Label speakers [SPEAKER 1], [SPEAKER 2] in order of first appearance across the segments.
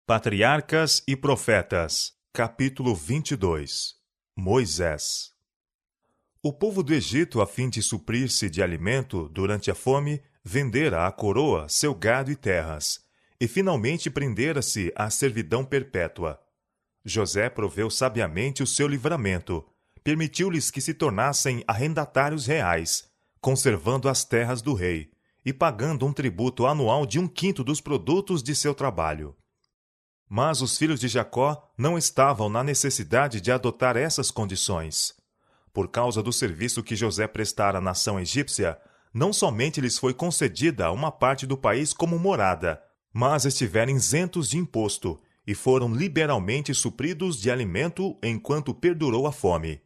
[SPEAKER 1] Patriarcas e Profetas, capítulo 22. Moisés. O povo do Egito, a fim de suprir-se de alimento durante a fome, vendera à coroa seu gado e terras, e finalmente prendera-se à servidão perpétua. José proveu sabiamente o seu livramento, permitiu-lhes que se tornassem arrendatários reais, conservando as terras do rei, e pagando um tributo anual de 1/5 dos produtos de seu trabalho. Mas os filhos de Jacó não estavam na necessidade de adotar essas condições. Por causa do serviço que José prestara à nação egípcia, não somente lhes foi concedida uma parte do país como morada, mas estiveram isentos de imposto e foram liberalmente supridos de alimento enquanto perdurou a fome.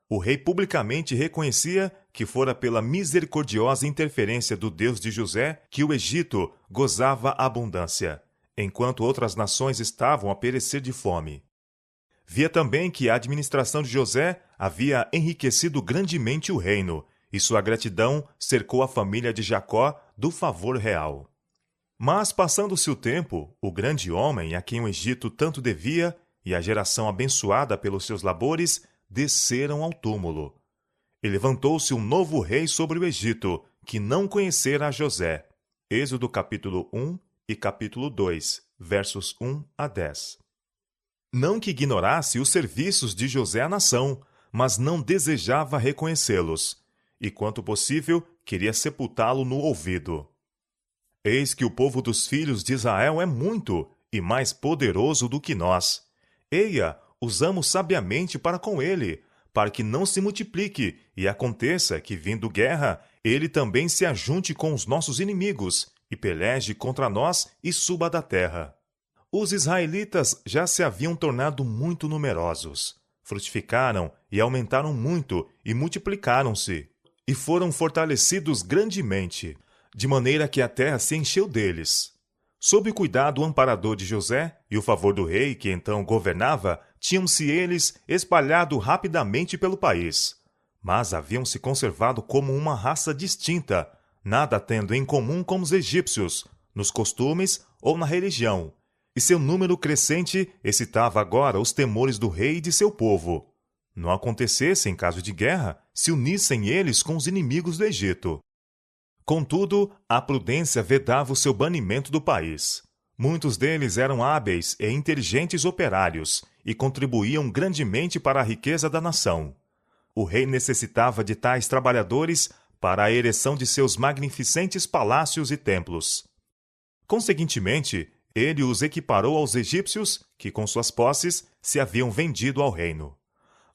[SPEAKER 1] O rei publicamente reconhecia que fora pela misericordiosa interferência do Deus de José que o Egito gozava abundância, enquanto outras nações estavam a perecer de fome. Via também que a administração de José havia enriquecido grandemente o reino, e sua gratidão cercou a família de Jacó do favor real. Mas, passando-se o tempo, o grande homem a quem o Egito tanto devia, e a geração abençoada pelos seus labores, desceram ao túmulo. E levantou-se um novo rei sobre o Egito, que não conhecera a José. Êxodo capítulo 1 e capítulo 2, versos 1 a 10. Não que ignorasse os serviços de José à nação, mas não desejava reconhecê-los, e quanto possível, queria sepultá-lo no ouvido. Eis que o povo dos filhos de Israel é muito e mais poderoso do que nós. Eia, usamos sabiamente para com ele, para que não se multiplique e aconteça que, vindo guerra, ele também se ajunte com os nossos inimigos e peleje contra nós e suba da terra. Os israelitas já se haviam tornado muito numerosos, frutificaram e aumentaram muito e multiplicaram-se, e foram fortalecidos grandemente, de maneira que a terra se encheu deles. Sob o cuidado amparador de José e o favor do rei que então governava, tinham-se eles espalhado rapidamente pelo país, mas haviam se conservado como uma raça distinta, nada tendo em comum com os egípcios, nos costumes ou na religião, e seu número crescente excitava agora os temores do rei e de seu povo. Não acontecesse, em caso de guerra, se unissem eles com os inimigos do Egito. Contudo, a prudência vedava o seu banimento do país. Muitos deles eram hábeis e inteligentes operários, e contribuíam grandemente para a riqueza da nação. O rei necessitava de tais trabalhadores para a ereção de seus magnificentes palácios e templos. Conseguintemente, ele os equiparou aos egípcios, que com suas posses se haviam vendido ao reino.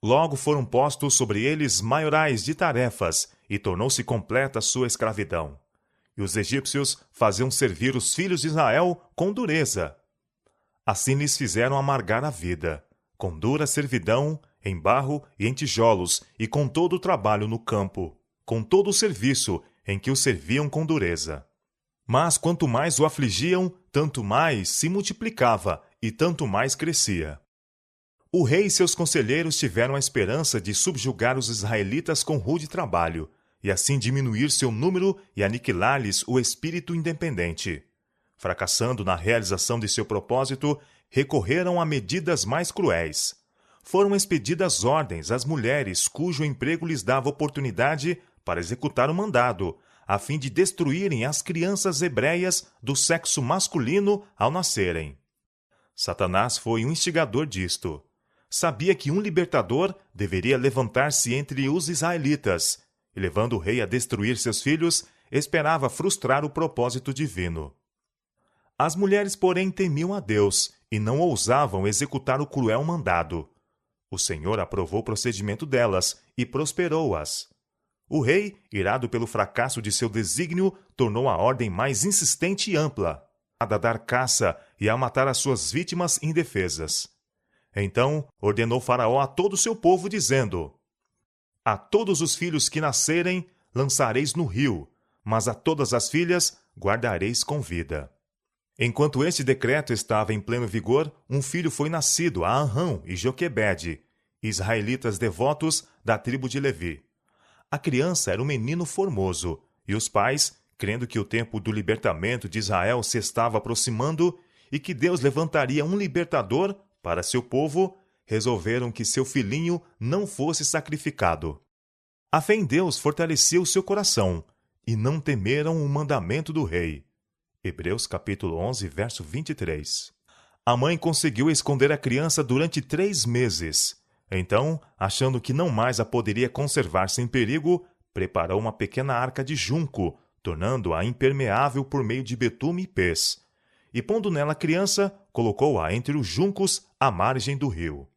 [SPEAKER 1] Logo foram postos sobre eles maiorais de tarefas, e tornou-se completa sua escravidão. E os egípcios faziam servir os filhos de Israel com dureza. Assim lhes fizeram amargar a vida, com dura servidão, em barro e em tijolos, e com todo o trabalho no campo, com todo o serviço em que o serviam com dureza. Mas quanto mais o afligiam, tanto mais se multiplicava e tanto mais crescia. O rei e seus conselheiros tiveram a esperança de subjugar os israelitas com rude trabalho, e assim diminuir seu número e aniquilar-lhes o espírito independente. Fracassando na realização de seu propósito, recorreram a medidas mais cruéis. Foram expedidas ordens às mulheres cujo emprego lhes dava oportunidade para executar o mandado, a fim de destruírem as crianças hebreias do sexo masculino ao nascerem. Satanás foi um instigador disto. Sabia que um libertador deveria levantar-se entre os israelitas, e levando o rei a destruir seus filhos, esperava frustrar o propósito divino. As mulheres, porém, temiam a Deus e não ousavam executar o cruel mandado. O Senhor aprovou o procedimento delas e prosperou-as. O rei, irado pelo fracasso de seu desígnio, tornou a ordem mais insistente e ampla, a dar caça e a matar as suas vítimas indefesas. Então ordenou Faraó a todo o seu povo, dizendo: a todos os filhos que nascerem lançareis no rio, mas a todas as filhas guardareis com vida. Enquanto este decreto estava em pleno vigor, um filho foi nascido a Anrão e Joquebede, israelitas devotos da tribo de Levi. A criança era um menino formoso, e os pais, crendo que o tempo do libertamento de Israel se estava aproximando, e que Deus levantaria um libertador para seu povo, resolveram que seu filhinho não fosse sacrificado. A fé em Deus fortaleceu seu coração, e não temeram o mandamento do rei. Hebreus capítulo 11, verso 23. A mãe conseguiu esconder a criança durante 3 meses. Então, achando que não mais a poderia conservar sem perigo, preparou uma pequena arca de junco, tornando-a impermeável por meio de betume e pés. E pondo nela a criança, colocou-a entre os juncos à margem do rio.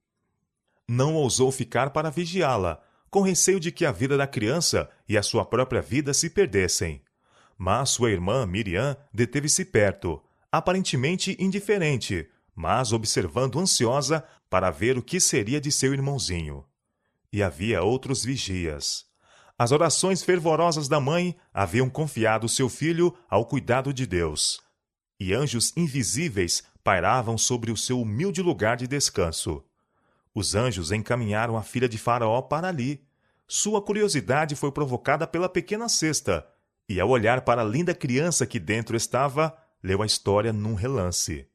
[SPEAKER 1] Não ousou ficar para vigiá-la, com receio de que a vida da criança e a sua própria vida se perdessem. Mas sua irmã Miriam deteve-se perto, aparentemente indiferente, mas observando ansiosa para ver o que seria de seu irmãozinho. E havia outros vigias. As orações fervorosas da mãe haviam confiado seu filho ao cuidado de Deus. E anjos invisíveis pairavam sobre o seu humilde lugar de descanso. Os anjos encaminharam a filha de Faraó para ali. Sua curiosidade foi provocada pela pequena cesta, e ao olhar para a linda criança que dentro estava, leu a história num relance.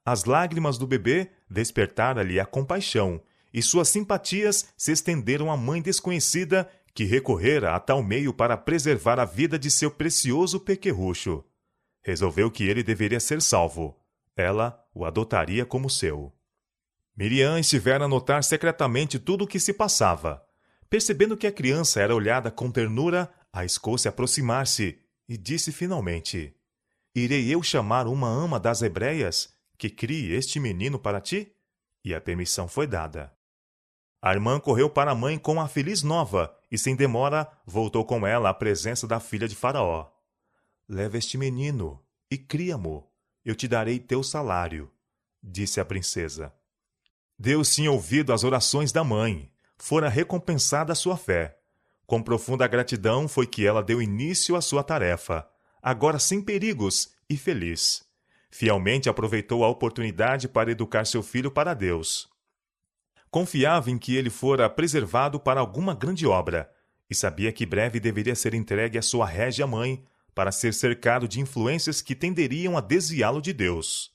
[SPEAKER 1] As lágrimas do bebê despertaram-lhe a compaixão, e suas simpatias se estenderam à mãe desconhecida que recorrera a tal meio para preservar a vida de seu precioso pequerrucho. Resolveu que ele deveria ser salvo. Ela o adotaria como seu. Miriam estivera a notar secretamente tudo o que se passava. Percebendo que a criança era olhada com ternura, arriscou-se a aproximar-se e disse finalmente: Irei eu chamar uma ama das hebreias que crie este menino para ti? E a permissão foi dada. A irmã correu para a mãe com a feliz nova e, sem demora, voltou com ela à presença da filha de Faraó. Leva este menino e cria-mo. Eu te darei teu salário, disse a princesa. Deus tinha ouvido as orações da mãe. Fora recompensada a sua fé. Com profunda gratidão foi que ela deu início à sua tarefa, agora sem perigos e feliz. Fielmente aproveitou a oportunidade para educar seu filho para Deus. Confiava em que ele fora preservado para alguma grande obra, e sabia que breve deveria ser entregue à sua régia mãe, para ser cercado de influências que tenderiam a desviá-lo de Deus.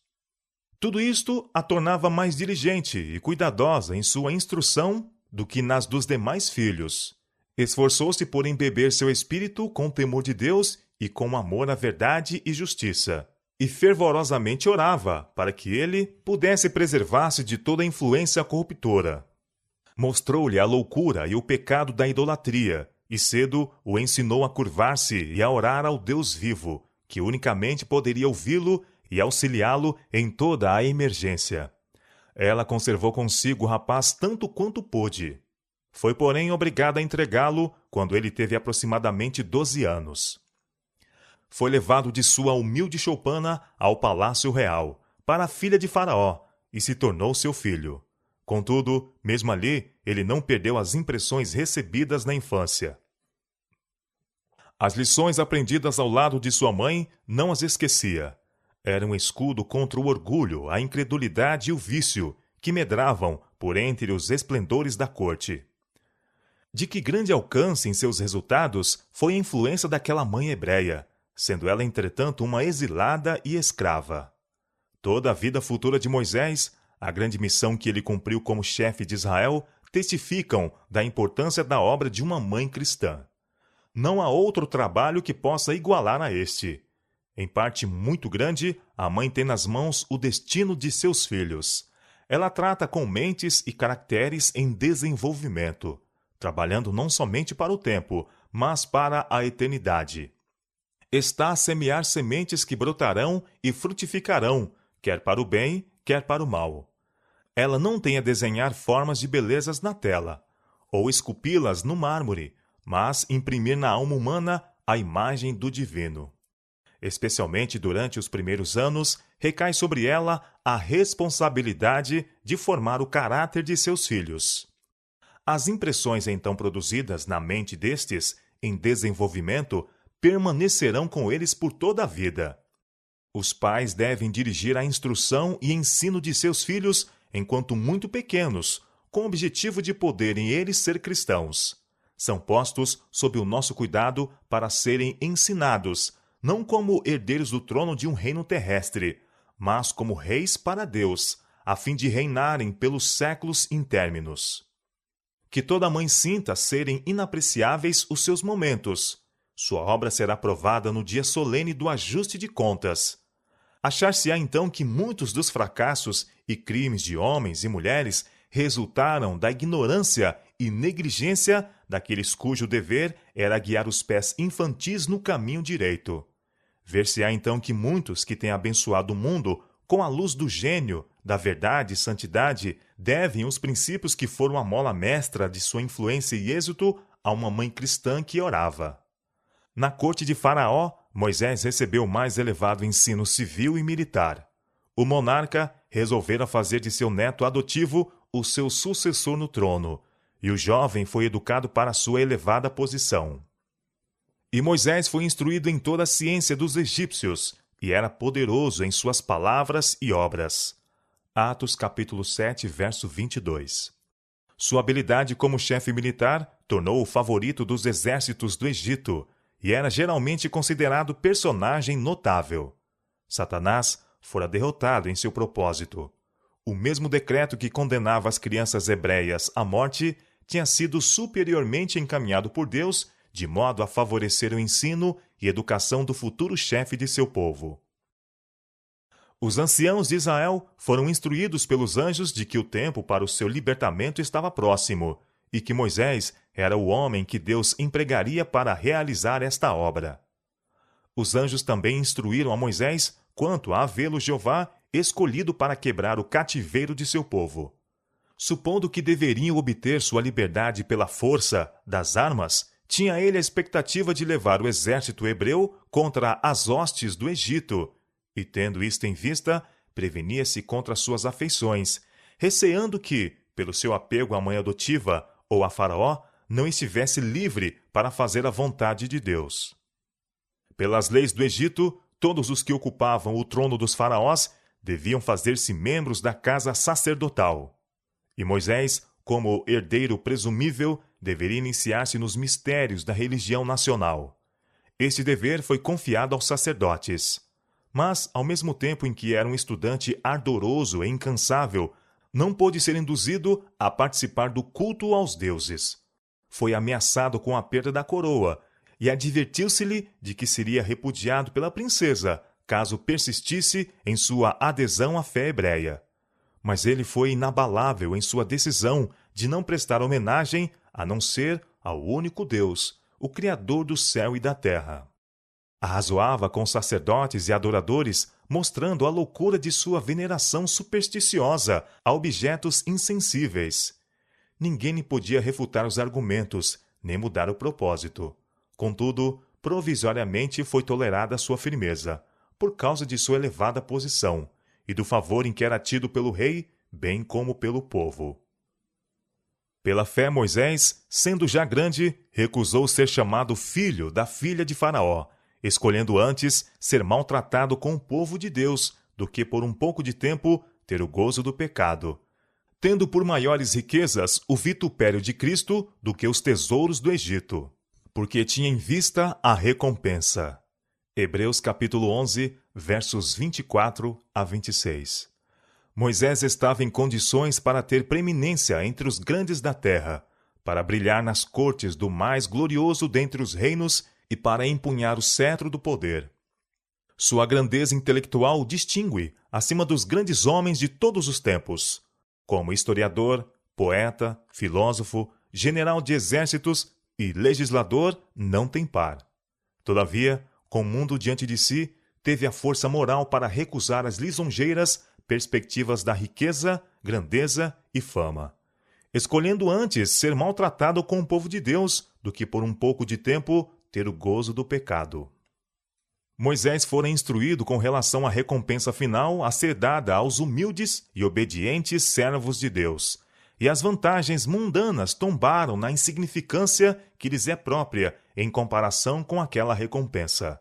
[SPEAKER 1] Tudo isto a tornava mais diligente e cuidadosa em sua instrução do que nas dos demais filhos. Esforçou-se por embeber seu espírito com temor de Deus e com amor à verdade e justiça, e fervorosamente orava para que ele pudesse preservar-se de toda influência corruptora. Mostrou-lhe a loucura e o pecado da idolatria, e cedo o ensinou a curvar-se e a orar ao Deus vivo, que unicamente poderia ouvi-lo e auxiliá-lo em toda a emergência. Ela conservou consigo o rapaz tanto quanto pôde. Foi, porém, obrigada a entregá-lo quando ele teve aproximadamente 12 anos. Foi levado de sua humilde choupana ao palácio real, para a filha de Faraó, e se tornou seu filho. Contudo, mesmo ali, ele não perdeu as impressões recebidas na infância. As lições aprendidas ao lado de sua mãe não as esquecia. Era um escudo contra o orgulho, a incredulidade e o vício, que medravam por entre os esplendores da corte. De que grande alcance em seus resultados foi a influência daquela mãe hebreia, sendo ela, entretanto, uma exilada e escrava. Toda a vida futura de Moisés, a grande missão que ele cumpriu como chefe de Israel, testificam da importância da obra de uma mãe cristã. Não há outro trabalho que possa igualar a este. Em parte muito grande, a mãe tem nas mãos o destino de seus filhos. Ela trata com mentes e caracteres em desenvolvimento, trabalhando não somente para o tempo, mas para a eternidade. Está a semear sementes que brotarão e frutificarão, quer para o bem, quer para o mal. Ela não tem a desenhar formas de belezas na tela, ou esculpi-las no mármore, mas imprimir na alma humana a imagem do divino. Especialmente durante os primeiros anos, recai sobre ela a responsabilidade de formar o caráter de seus filhos. As impressões então produzidas na mente destes, em desenvolvimento, permanecerão com eles por toda a vida. Os pais devem dirigir a instrução e ensino de seus filhos enquanto muito pequenos, com o objetivo de poderem eles ser cristãos. São postos sob o nosso cuidado para serem ensinados, não como herdeiros do trono de um reino terrestre, mas como reis para Deus, a fim de reinarem pelos séculos intérminos. Que toda mãe sinta serem inapreciáveis os seus momentos. Sua obra será provada no dia solene do ajuste de contas. Achar-se-á então que muitos dos fracassos e crimes de homens e mulheres resultaram da ignorância e negligência daqueles cujo dever era guiar os pés infantis no caminho direito. Ver-se-á então que muitos que têm abençoado o mundo com a luz do gênio, da verdade e santidade, devem os princípios que foram a mola mestra de sua influência e êxito a uma mãe cristã que orava. Na corte de Faraó, Moisés recebeu o mais elevado ensino civil e militar. O monarca resolvera fazer de seu neto adotivo o seu sucessor no trono, e o jovem foi educado para sua elevada posição. E Moisés foi instruído em toda a ciência dos egípcios, e era poderoso em suas palavras e obras. Atos capítulo 7, verso 22. Sua habilidade como chefe militar tornou-o favorito dos exércitos do Egito, e era geralmente considerado personagem notável. Satanás fora derrotado em seu propósito. O mesmo decreto que condenava as crianças hebreias à morte tinha sido superiormente encaminhado por Deus, de modo a favorecer o ensino e educação do futuro chefe de seu povo. Os anciãos de Israel foram instruídos pelos anjos de que o tempo para o seu libertamento estava próximo, e que Moisés era o homem que Deus empregaria para realizar esta obra. Os anjos também instruíram a Moisés quanto a havê-lo Jeová escolhido para quebrar o cativeiro de seu povo. Supondo que deveriam obter sua liberdade pela força das armas, tinha ele a expectativa de levar o exército hebreu contra as hostes do Egito, e tendo isto em vista, prevenia-se contra suas afeições, receando que, pelo seu apego à mãe adotiva ou a Faraó, não estivesse livre para fazer a vontade de Deus. Pelas leis do Egito, todos os que ocupavam o trono dos faraós deviam fazer-se membros da casa sacerdotal. E Moisés, como herdeiro presumível, deveria iniciar-se nos mistérios da religião nacional. Este dever foi confiado aos sacerdotes. Mas, ao mesmo tempo em que era um estudante ardoroso e incansável, não pôde ser induzido a participar do culto aos deuses. Foi ameaçado com a perda da coroa, e advertiu-se-lhe de que seria repudiado pela princesa, caso persistisse em sua adesão à fé hebreia. Mas ele foi inabalável em sua decisão de não prestar homenagem a não ser ao único Deus, o Criador do céu e da terra. Arrazoava com sacerdotes e adoradores, mostrando a loucura de sua veneração supersticiosa a objetos insensíveis. Ninguém lhe podia refutar os argumentos, nem mudar o propósito. Contudo, provisoriamente foi tolerada sua firmeza, por causa de sua elevada posição, e do favor em que era tido pelo rei, bem como pelo povo. Pela fé, Moisés, sendo já grande, recusou ser chamado filho da filha de Faraó, escolhendo antes ser maltratado com o povo de Deus, do que por um pouco de tempo ter o gozo do pecado, tendo por maiores riquezas o vitupério de Cristo do que os tesouros do Egito, porque tinha em vista a recompensa. Hebreus capítulo 11, versos 24 a 26. Moisés estava em condições para ter preeminência entre os grandes da terra, para brilhar nas cortes do mais glorioso dentre os reinos e para empunhar o cetro do poder. Sua grandeza intelectual o distingue acima dos grandes homens de todos os tempos. Como historiador, poeta, filósofo, general de exércitos e legislador, não tem par. Todavia, com o mundo diante de si, teve a força moral para recusar as lisonjeiras perspectivas da riqueza, grandeza e fama, escolhendo antes ser maltratado com o povo de Deus do que por um pouco de tempo ter o gozo do pecado. Moisés fora instruído com relação à recompensa final a ser dada aos humildes e obedientes servos de Deus, e as vantagens mundanas tombaram na insignificância que lhes é própria em comparação com aquela recompensa.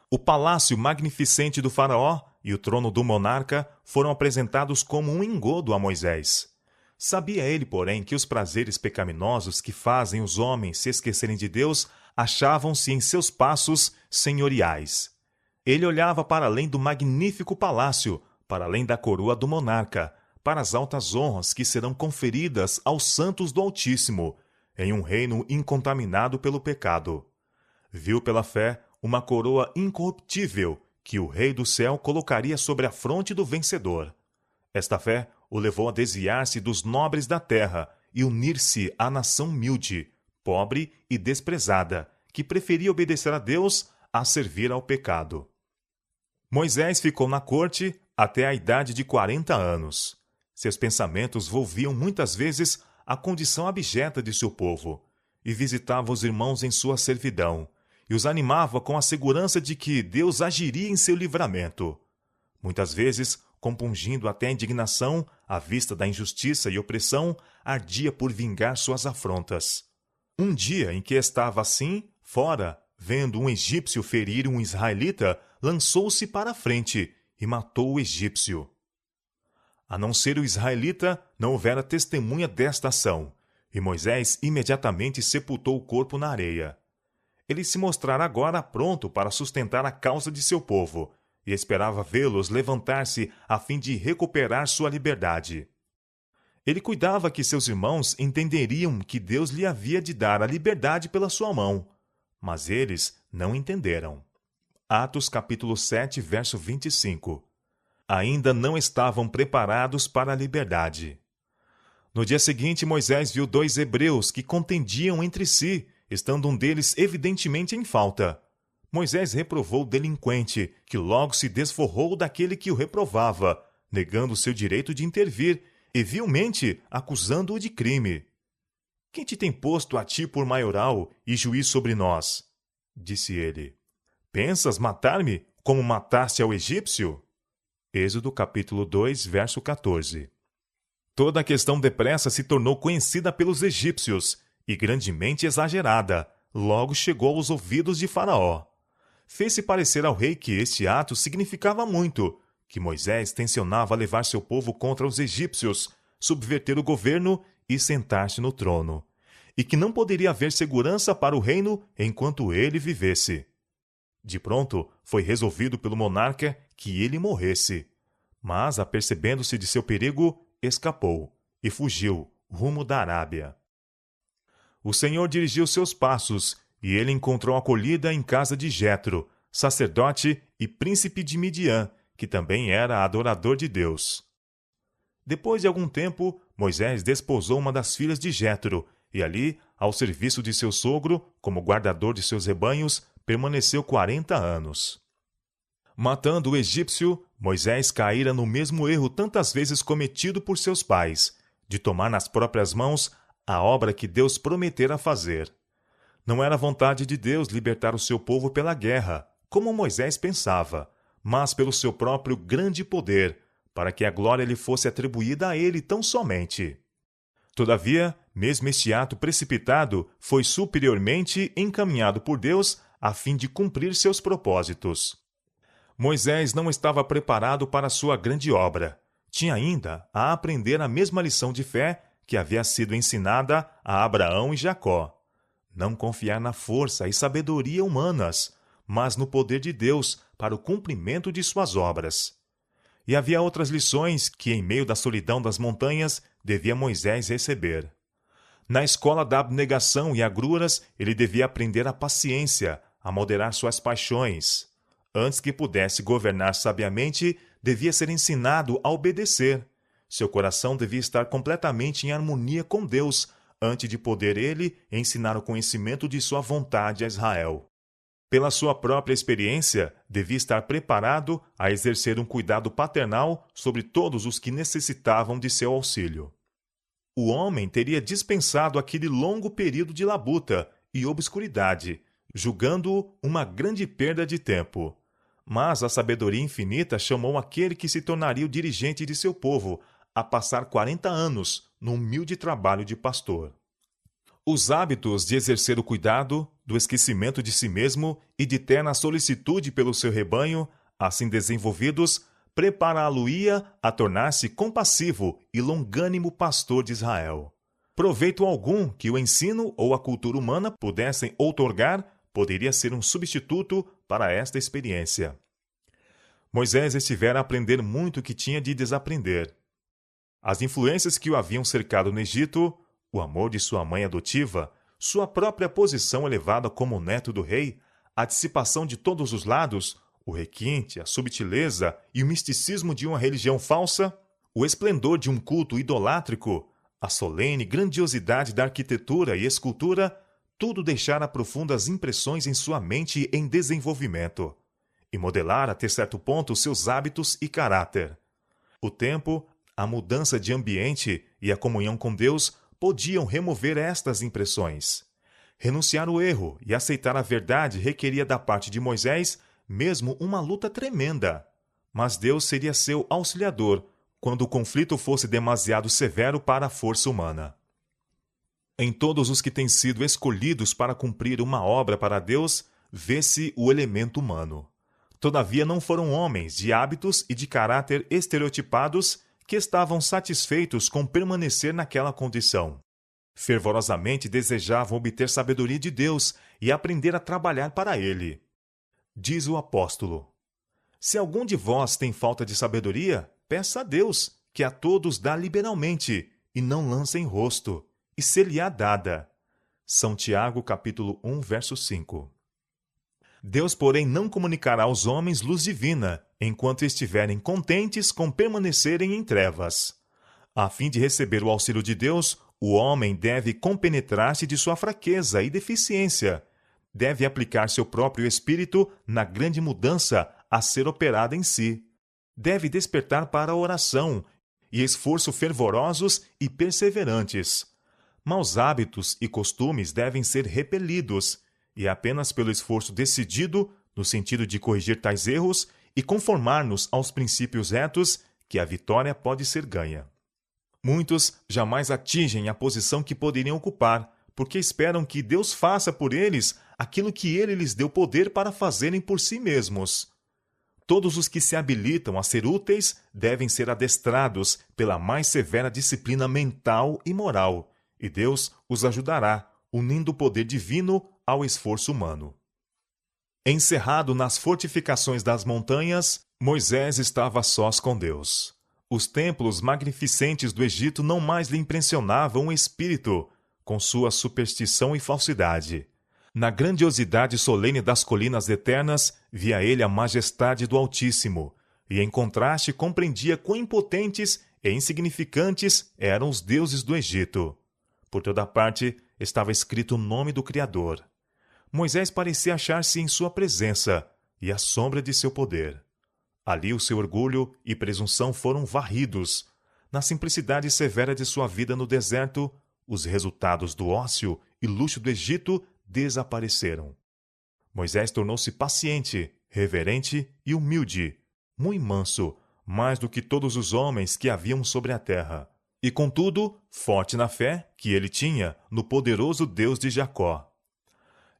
[SPEAKER 1] O palácio magnificente do faraó e o trono do monarca foram apresentados como um engodo a Moisés. Sabia ele, porém, que os prazeres pecaminosos que fazem os homens se esquecerem de Deus achavam-se em seus passos senhoriais. Ele olhava para além do magnífico palácio, para além da coroa do monarca, para as altas honras que serão conferidas aos santos do Altíssimo, em um reino incontaminado pelo pecado. Viu pela fé uma coroa incorruptível que o Rei do céu colocaria sobre a fronte do vencedor. Esta fé o levou a desviar-se dos nobres da terra e unir-se à nação humilde, pobre e desprezada, que preferia obedecer a Deus a servir ao pecado. Moisés ficou na corte até a idade de 40 anos. Seus pensamentos volviam muitas vezes à condição abjeta de seu povo, e visitava os irmãos em sua servidão, e os animava com a segurança de que Deus agiria em seu livramento. Muitas vezes, compungindo até a indignação à vista da injustiça e opressão, ardia por vingar suas afrontas. Um dia em que estava assim, fora, vendo um egípcio ferir um israelita, lançou-se para a frente e matou o egípcio. A não ser o israelita, não houvera testemunha desta ação, e Moisés imediatamente sepultou o corpo na areia. Ele se mostrara agora pronto para sustentar a causa de seu povo, e esperava vê-los levantar-se a fim de recuperar sua liberdade. Ele cuidava que seus irmãos entenderiam que Deus lhe havia de dar a liberdade pela sua mão, mas eles não entenderam. Atos capítulo 7, verso 25. Ainda não estavam preparados para a liberdade. No dia seguinte, Moisés viu 2 hebreus que contendiam entre si, estando um deles evidentemente em falta. Moisés reprovou o delinquente, que logo se desforrou daquele que o reprovava, negando seu direito de intervir, e vilmente acusando-o de crime. Quem te tem posto a ti por maioral e juiz sobre nós? Disse ele. Pensas matar-me como mataste ao egípcio? Êxodo capítulo 2, verso 14. Toda a questão depressa se tornou conhecida pelos egípcios, e grandemente exagerada, logo chegou aos ouvidos de Faraó. Fez-se parecer ao rei que este ato significava muito, que Moisés tencionava levar seu povo contra os egípcios, subverter o governo e sentar-se no trono, e que não poderia haver segurança para o reino enquanto ele vivesse. De pronto, foi resolvido pelo monarca que ele morresse, mas, apercebendo-se de seu perigo, escapou e fugiu rumo da Arábia. O Senhor dirigiu seus passos, e ele encontrou acolhida em casa de Jetro, sacerdote e príncipe de Midian, que também era adorador de Deus. Depois de algum tempo, Moisés desposou uma das filhas de Jetro, e ali, ao serviço de seu sogro, como guardador de seus rebanhos, permaneceu 40 anos. Matando o egípcio, Moisés caíra no mesmo erro tantas vezes cometido por seus pais, de tomar nas próprias mãos a obra que Deus prometera fazer. Não era vontade de Deus libertar o seu povo pela guerra, como Moisés pensava, mas pelo seu próprio grande poder, para que a glória lhe fosse atribuída a ele tão somente. Todavia, mesmo este ato precipitado foi superiormente encaminhado por Deus a fim de cumprir seus propósitos. Moisés não estava preparado para sua grande obra. Tinha ainda a aprender a mesma lição de fé que havia sido ensinada a Abraão e Jacó. Não confiar na força e sabedoria humanas, mas no poder de Deus para o cumprimento de suas obras. E havia outras lições que, em meio da solidão das montanhas, devia Moisés receber. Na escola da abnegação e agruras, ele devia aprender a paciência, a moderar suas paixões. Antes que pudesse governar sabiamente, devia ser ensinado a obedecer. Seu coração devia estar completamente em harmonia com Deus, antes de poder ele ensinar o conhecimento de sua vontade a Israel. Pela sua própria experiência, devia estar preparado a exercer um cuidado paternal sobre todos os que necessitavam de seu auxílio. O homem teria dispensado aquele longo período de labuta e obscuridade, julgando-o uma grande perda de tempo. Mas a sabedoria infinita chamou aquele que se tornaria o dirigente de seu povo a passar 40 anos no humilde trabalho de pastor. Os hábitos de exercer o cuidado, do esquecimento de si mesmo e de terna solicitude pelo seu rebanho, assim desenvolvidos, prepará-lo-ia a tornar-se compassivo e longânimo pastor de Israel. Proveito algum que o ensino ou a cultura humana pudessem outorgar poderia ser um substituto para esta experiência. Moisés estivera a aprender muito que tinha de desaprender. As influências que o haviam cercado no Egito, o amor de sua mãe adotiva, sua própria posição elevada como neto do rei, a dissipação de todos os lados, o requinte, a subtileza e o misticismo de uma religião falsa, o esplendor de um culto idolátrico, a solene grandiosidade da arquitetura e escultura, tudo deixara profundas impressões em sua mente em desenvolvimento, e modelara até certo ponto seus hábitos e caráter. O tempo, a mudança de ambiente e a comunhão com Deus podiam remover estas impressões. Renunciar ao erro e aceitar a verdade requeria da parte de Moisés mesmo uma luta tremenda. Mas Deus seria seu auxiliador quando o conflito fosse demasiado severo para a força humana. Em todos os que têm sido escolhidos para cumprir uma obra para Deus, vê-se o elemento humano. Todavia não foram homens de hábitos e de caráter estereotipados que estavam satisfeitos com permanecer naquela condição. Fervorosamente desejavam obter sabedoria de Deus e aprender a trabalhar para Ele. Diz o apóstolo: se algum de vós tem falta de sabedoria, peça a Deus, que a todos dá liberalmente, e não lança em rosto, e ser-lhe-á dada. São Tiago, capítulo 1, verso 5. Deus, porém, não comunicará aos homens luz divina, enquanto estiverem contentes com permanecerem em trevas. A fim de receber o auxílio de Deus, o homem deve compenetrar-se de sua fraqueza e deficiência. Deve aplicar seu próprio espírito na grande mudança a ser operada em si. Deve despertar para a oração e esforço fervorosos e perseverantes. Maus hábitos e costumes devem ser repelidos, e apenas pelo esforço decidido, no sentido de corrigir tais erros e conformar-nos aos princípios retos, que a vitória pode ser ganha. Muitos jamais atingem a posição que poderiam ocupar, porque esperam que Deus faça por eles aquilo que Ele lhes deu poder para fazerem por si mesmos. Todos os que se habilitam a ser úteis devem ser adestrados pela mais severa disciplina mental e moral, e Deus os ajudará, unindo o poder divino ao esforço humano. Encerrado nas fortificações das montanhas, Moisés estava a sós com Deus. Os templos magnificentes do Egito não mais lhe impressionavam o espírito, com sua superstição e falsidade. Na grandiosidade solene das colinas eternas, via ele a majestade do Altíssimo, e em contraste compreendia quão impotentes e insignificantes eram os deuses do Egito. Por toda parte estava escrito o nome do Criador. Moisés parecia achar-se em sua presença e à sombra de seu poder. Ali o seu orgulho e presunção foram varridos. Na simplicidade severa de sua vida no deserto, os resultados do ócio e luxo do Egito desapareceram. Moisés tornou-se paciente, reverente e humilde, muito manso, mais do que todos os homens que haviam sobre a terra, e contudo, forte na fé que ele tinha no poderoso Deus de Jacó.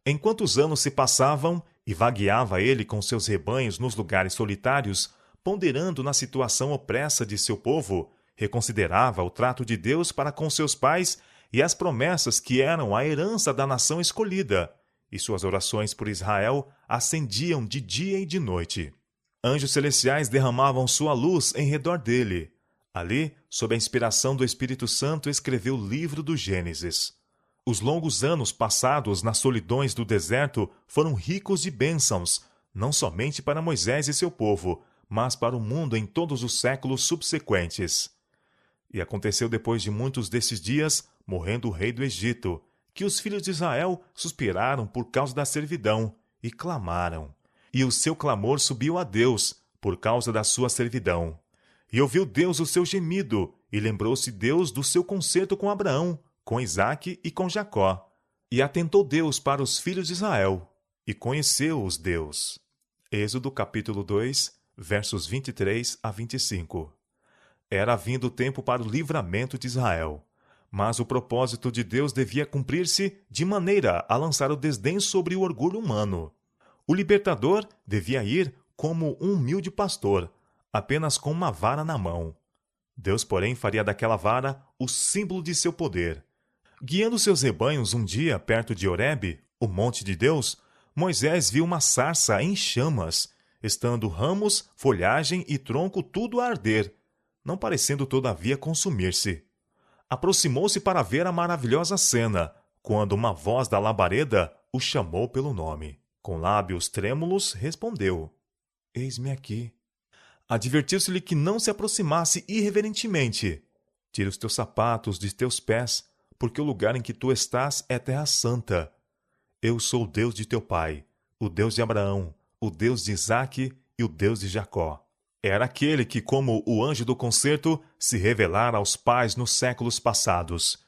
[SPEAKER 1] Enquanto os anos se passavam e vagueava ele com seus rebanhos nos lugares solitários, ponderando na situação opressa de seu povo, reconsiderava o trato de Deus para com seus pais e as promessas que eram a herança da nação escolhida, e suas orações por Israel ascendiam de dia e de noite. Anjos celestiais derramavam sua luz em redor dele. Ali, sob a inspiração do Espírito Santo, escreveu o livro do Gênesis. Os longos anos passados nas solidões do deserto foram ricos de bênçãos, não somente para Moisés e seu povo, mas para o mundo em todos os séculos subsequentes. E aconteceu depois de muitos desses dias, morrendo o rei do Egito, que os filhos de Israel suspiraram por causa da servidão e clamaram. E o seu clamor subiu a Deus por causa da sua servidão. E ouviu Deus o seu gemido, e lembrou-se Deus do seu concerto com Abraão, com Isaque e com Jacó. E atentou Deus para os filhos de Israel, e conheceu-os Deus. Êxodo capítulo 2, versos 23 a 25. Era vindo o tempo para o livramento de Israel. Mas o propósito de Deus devia cumprir-se de maneira a lançar o desdém sobre o orgulho humano. O libertador devia ir como um humilde pastor, apenas com uma vara na mão. Deus, porém, faria daquela vara o símbolo de seu poder. Guiando seus rebanhos um dia perto de Horebe, o monte de Deus, Moisés viu uma sarça em chamas, estando ramos, folhagem e tronco tudo a arder, não parecendo todavia consumir-se. Aproximou-se para ver a maravilhosa cena, quando uma voz da labareda o chamou pelo nome. Com lábios trêmulos, respondeu: Eis-me aqui. Advertiu-se-lhe que não se aproximasse irreverentemente. Tira os teus sapatos de teus pés, porque o lugar em que tu estás é terra santa. Eu sou o Deus de teu pai, o Deus de Abraão, o Deus de Isaque e o Deus de Jacó. Era aquele que, como o anjo do concerto, se revelara aos pais nos séculos passados.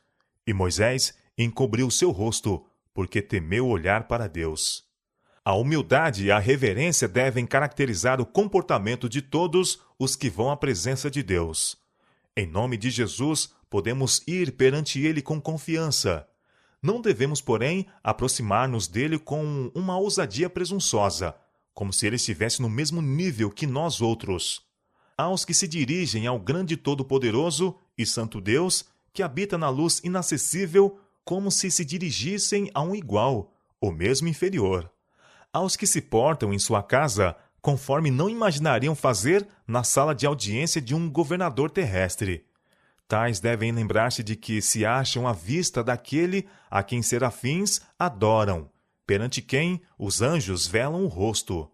[SPEAKER 1] E Moisés encobriu seu rosto, porque temeu olhar para Deus. A humildade e a reverência devem caracterizar o comportamento de todos os que vão à presença de Deus. Em nome de Jesus, podemos ir perante Ele com confiança. Não devemos, porém, aproximar-nos dele com uma ousadia presunçosa, como se ele estivesse no mesmo nível que nós outros. Aos que se dirigem ao grande Todo-Poderoso e Santo Deus, que habita na luz inacessível, como se dirigissem a um igual, ou mesmo inferior. Aos que se portam em sua casa, conforme não imaginariam fazer na sala de audiência de um governador terrestre. Tais devem lembrar-se de que se acham à vista daquele a quem serafins adoram, perante quem os anjos velam o rosto.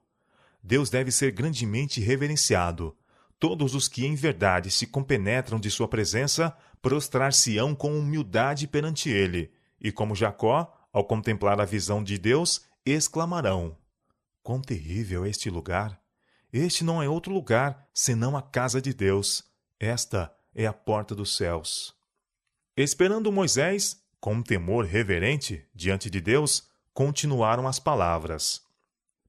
[SPEAKER 1] Deus deve ser grandemente reverenciado. Todos os que em verdade se compenetram de sua presença prostrar-se-ão com humildade perante ele, e como Jacó, ao contemplar a visão de Deus, exclamarão: Quão terrível é este lugar! Este não é outro lugar, senão a casa de Deus. Esta é a porta dos céus. Esperando Moisés, com um temor reverente diante de Deus, continuaram as palavras: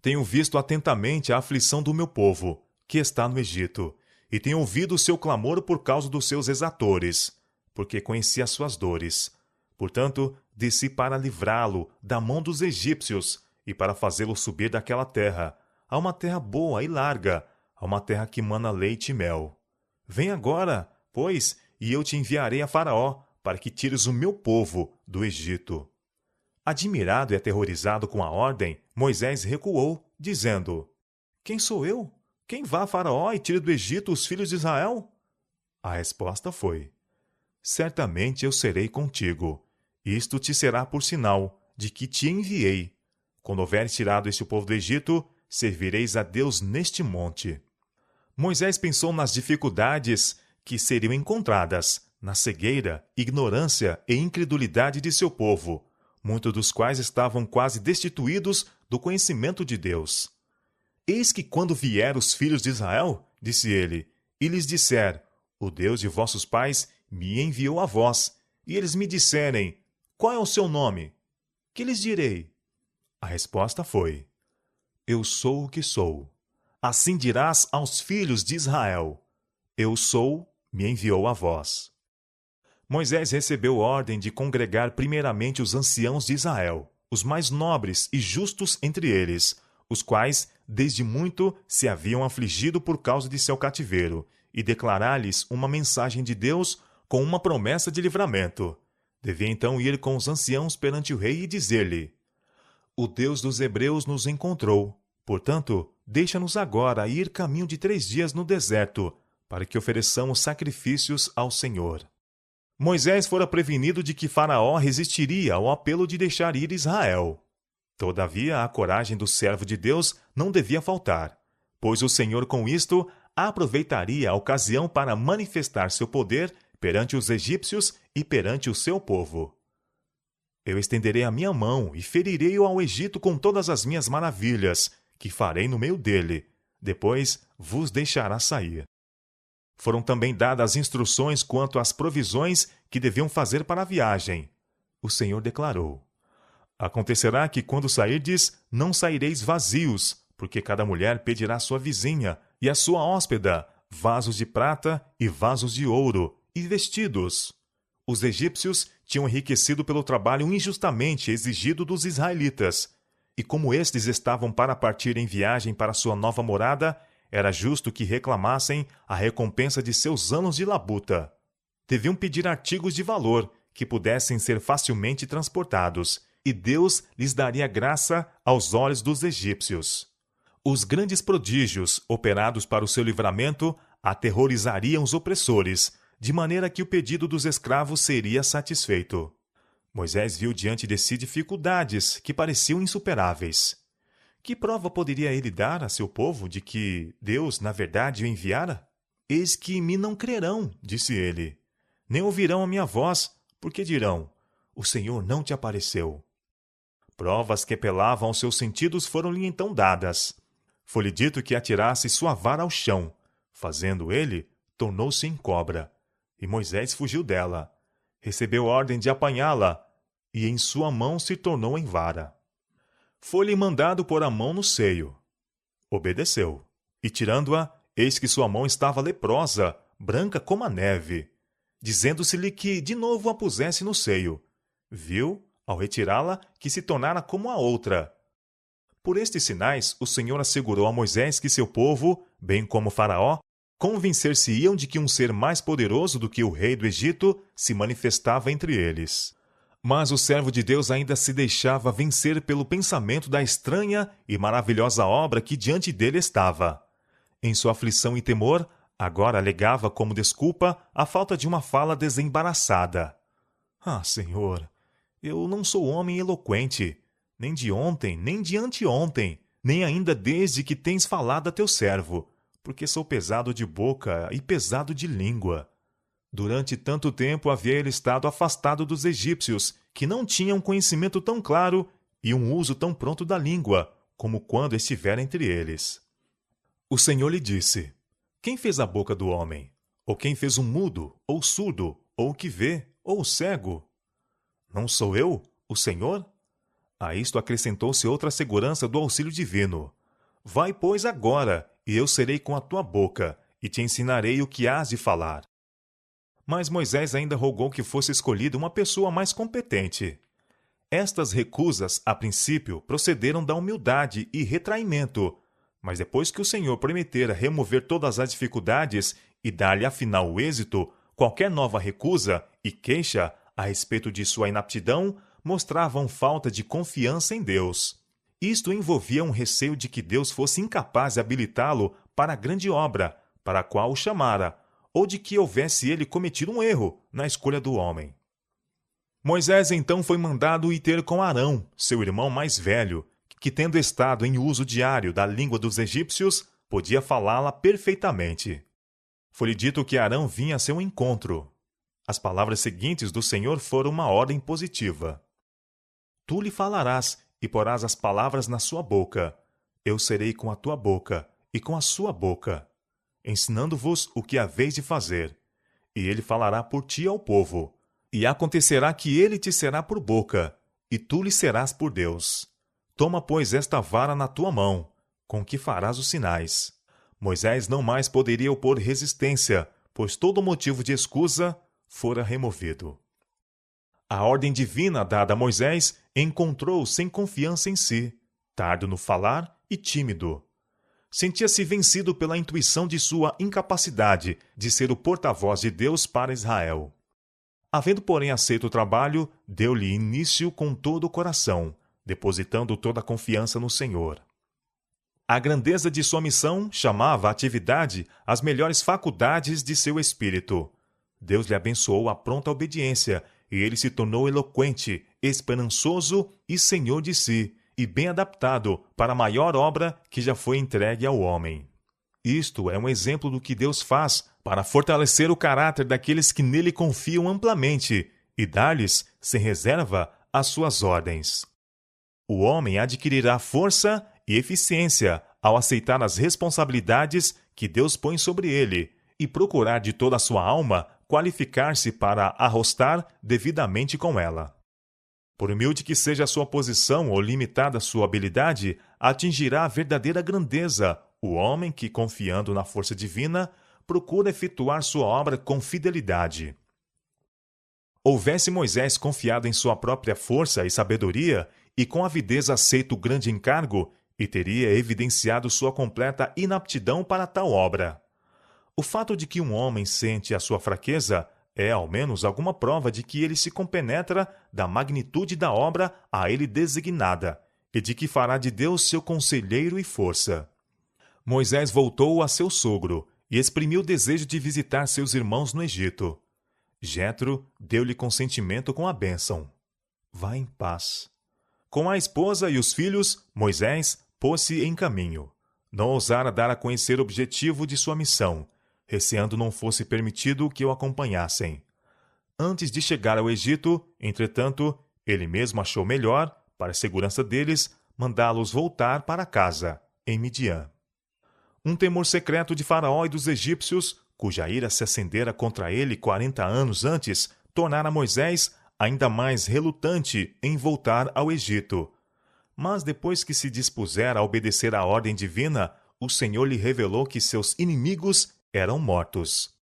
[SPEAKER 1] Tenho visto atentamente a aflição do meu povo, que está no Egito, e tenho ouvido o seu clamor por causa dos seus exatores, porque conheci as suas dores. Portanto, desci para livrá-lo da mão dos egípcios e para fazê-lo subir daquela terra, a uma terra boa e larga, a uma terra que mana leite e mel. Vem agora, pois, e eu te enviarei a Faraó, para que tires o meu povo do Egito. Admirado e aterrorizado com a ordem, Moisés recuou, dizendo: Quem sou eu? Quem vá a Faraó e tire do Egito os filhos de Israel? A resposta foi: Certamente eu serei contigo. Isto te será por sinal de que te enviei. Quando houveres tirado este povo do Egito, servireis a Deus neste monte. Moisés pensou nas dificuldades que seriam encontradas na cegueira, ignorância e incredulidade de seu povo, muitos dos quais estavam quase destituídos do conhecimento de Deus. Eis que quando vier os filhos de Israel, disse ele, e lhes disser: O Deus de vossos pais me enviou a vós, e eles me disserem: Qual é o seu nome? Que lhes direi? A resposta foi: Eu sou o que sou. Assim dirás aos filhos de Israel: Eu sou, me enviou a vós. Moisés recebeu ordem de congregar primeiramente os anciãos de Israel, os mais nobres e justos entre eles, os quais desde muito se haviam afligido por causa de seu cativeiro, e declarar-lhes uma mensagem de Deus com uma promessa de livramento. Devia então ir com os anciãos perante o rei e dizer-lhe: O Deus dos hebreus nos encontrou. Portanto, deixa-nos agora ir caminho de 3 dias no deserto, para que ofereçamos sacrifícios ao Senhor. Moisés fora prevenido de que Faraó resistiria ao apelo de deixar ir Israel. Todavia, a coragem do servo de Deus não devia faltar, pois o Senhor com isto aproveitaria a ocasião para manifestar seu poder perante os egípcios e perante o seu povo. Eu estenderei a minha mão e ferirei-o ao Egito com todas as minhas maravilhas, que farei no meio dele. Depois vos deixará sair. Foram também dadas instruções quanto às provisões que deviam fazer para a viagem. O Senhor declarou: Acontecerá que quando sairdes, não saireis vazios, porque cada mulher pedirá à sua vizinha e à sua hóspeda vasos de prata e vasos de ouro e vestidos. Os egípcios tinham enriquecido pelo trabalho injustamente exigido dos israelitas, e como estes estavam para partir em viagem para sua nova morada, era justo que reclamassem a recompensa de seus anos de labuta. Deviam pedir artigos de valor que pudessem ser facilmente transportados, e Deus lhes daria graça aos olhos dos egípcios. Os grandes prodígios operados para o seu livramento aterrorizariam os opressores, de maneira que o pedido dos escravos seria satisfeito. Moisés viu diante de si dificuldades que pareciam insuperáveis. Que prova poderia ele dar a seu povo de que Deus, na verdade, o enviara? Eis que me não crerão, disse ele, nem ouvirão a minha voz, porque dirão, o Senhor não te apareceu. Provas que apelavam aos seus sentidos foram-lhe então dadas. Foi-lhe dito que atirasse sua vara ao chão. Fazendo ele, tornou-se em cobra. E Moisés fugiu dela. Recebeu ordem de apanhá-la, e em sua mão se tornou em vara. Foi-lhe mandado pôr a mão no seio. Obedeceu. E tirando-a, eis que sua mão estava leprosa, branca como a neve. Dizendo-se-lhe que de novo a pusesse no seio. Viu, ao retirá-la, que se tornara como a outra. Por estes sinais, o Senhor assegurou a Moisés que seu povo, bem como Faraó, convencer-se-iam de que um ser mais poderoso do que o rei do Egito se manifestava entre eles. Mas o servo de Deus ainda se deixava vencer pelo pensamento da estranha e maravilhosa obra que diante dele estava. Em sua aflição e temor, agora alegava como desculpa a falta de uma fala desembaraçada. Ah, Senhor, eu não sou homem eloquente, nem de ontem, nem de anteontem, nem ainda desde que tens falado a teu servo, porque sou pesado de boca e pesado de língua. Durante tanto tempo havia ele estado afastado dos egípcios, que não tinham conhecimento tão claro e um uso tão pronto da língua, como quando estivera entre eles. O Senhor lhe disse, quem fez a boca do homem? Ou quem fez o mudo, ou surdo, ou o que vê, ou o cego? Não sou eu, o Senhor? A isto acrescentou-se outra segurança do auxílio divino. Vai, pois, agora, e eu serei com a tua boca, e te ensinarei o que hás de falar. Mas Moisés ainda rogou que fosse escolhida uma pessoa mais competente. Estas recusas, a princípio, procederam da humildade e retraimento, mas depois que o Senhor prometera remover todas as dificuldades e dar-lhe afinal o êxito, qualquer nova recusa e queixa a respeito de sua inaptidão mostravam falta de confiança em Deus. Isto envolvia um receio de que Deus fosse incapaz de habilitá-lo para a grande obra, para a qual o chamara, ou de que houvesse ele cometido um erro na escolha do homem. Moisés então foi mandado ir ter com Arão, seu irmão mais velho, que tendo estado em uso diário da língua dos egípcios, podia falá-la perfeitamente. Foi-lhe dito que Arão vinha a seu encontro. As palavras seguintes do Senhor foram uma ordem positiva. Tu lhe falarás e porás as palavras na sua boca. Eu serei com a tua boca e com a sua boca, ensinando-vos o que haveis de fazer. E ele falará por ti ao povo. E acontecerá que ele te será por boca, e tu lhe serás por Deus. Toma, pois, esta vara na tua mão, com que farás os sinais. Moisés não mais poderia opor resistência, pois todo motivo de escusa fora removido. A ordem divina dada a Moisés encontrou sem confiança em si, tardo no falar e tímido. Sentia-se vencido pela intuição de sua incapacidade de ser o porta-voz de Deus para Israel. Havendo, porém, aceito o trabalho, deu-lhe início com todo o coração, depositando toda a confiança no Senhor. A grandeza de sua missão chamava à atividade as melhores faculdades de seu espírito. Deus lhe abençoou a pronta obediência, e ele se tornou eloquente, esperançoso e senhor de si, e bem adaptado para a maior obra que já foi entregue ao homem. Isto é um exemplo do que Deus faz para fortalecer o caráter daqueles que nele confiam amplamente e dar-lhes, sem reserva, as suas ordens. O homem adquirirá força e eficiência ao aceitar as responsabilidades que Deus põe sobre ele e procurar de toda a sua alma qualificar-se para arrostar devidamente com ela. Por humilde que seja a sua posição ou limitada a sua habilidade, atingirá a verdadeira grandeza o homem que, confiando na força divina, procura efetuar sua obra com fidelidade. Houvesse Moisés confiado em sua própria força e sabedoria, e com avidez aceito o grande encargo, e teria evidenciado sua completa inaptidão para tal obra. O fato de que um homem sente a sua fraqueza é, ao menos, alguma prova de que ele se compenetra da magnitude da obra a ele designada, e de que fará de Deus seu conselheiro e força. Moisés voltou a seu sogro e exprimiu o desejo de visitar seus irmãos no Egito. Jetro deu-lhe consentimento com a bênção: vá em paz. Com a esposa e os filhos, Moisés pôs-se em caminho. Não ousara dar a conhecer o objetivo de sua missão, receando não fosse permitido que o acompanhassem. Antes de chegar ao Egito, entretanto, ele mesmo achou melhor, para a segurança deles, mandá-los voltar para casa, em Midian. Um temor secreto de Faraó e dos egípcios, cuja ira se acendera contra ele 40 anos antes, tornara Moisés ainda mais relutante em voltar ao Egito. Mas depois que se dispusera a obedecer à ordem divina, o Senhor lhe revelou que seus inimigos eram mortos.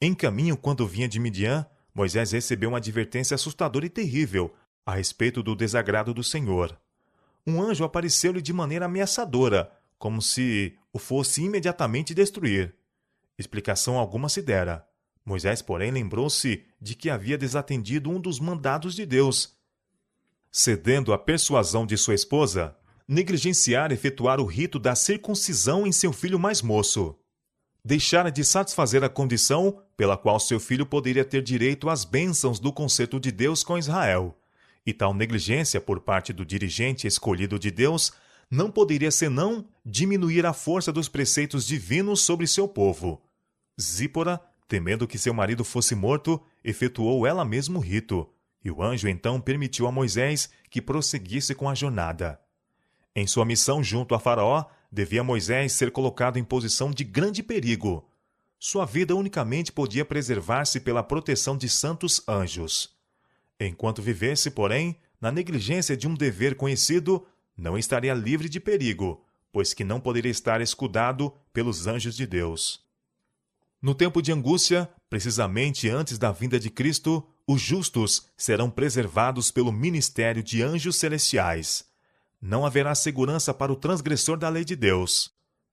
[SPEAKER 1] Em caminho, quando vinha de Midian, Moisés recebeu uma advertência assustadora e terrível a respeito do desagrado do Senhor. Um anjo apareceu-lhe de maneira ameaçadora, como se o fosse imediatamente destruir. Explicação alguma se dera. Moisés, porém, lembrou-se de que havia desatendido um dos mandados de Deus. Cedendo à persuasão de sua esposa, negligenciara efetuar o rito da circuncisão em seu filho mais moço. Deixara de satisfazer a condição pela qual seu filho poderia ter direito às bênçãos do concerto de Deus com Israel. E tal negligência por parte do dirigente escolhido de Deus não poderia senão diminuir a força dos preceitos divinos sobre seu povo. Zípora, temendo que seu marido fosse morto, efetuou ela mesma o rito, e o anjo então permitiu a Moisés que prosseguisse com a jornada. Em sua missão junto a Faraó, devia Moisés ser colocado em posição de grande perigo. Sua vida unicamente podia preservar-se pela proteção de santos anjos. Enquanto vivesse, porém, na negligência de um dever conhecido, não estaria livre de perigo, pois que não poderia estar escudado pelos anjos de Deus. No tempo de angústia, precisamente antes da vinda de Cristo, os justos serão preservados pelo ministério de anjos celestiais. Não haverá segurança para o transgressor da lei de Deus.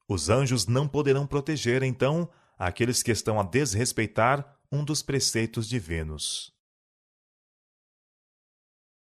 [SPEAKER 1] Os anjos não poderão proteger, então, aqueles que estão a desrespeitar um dos preceitos divinos.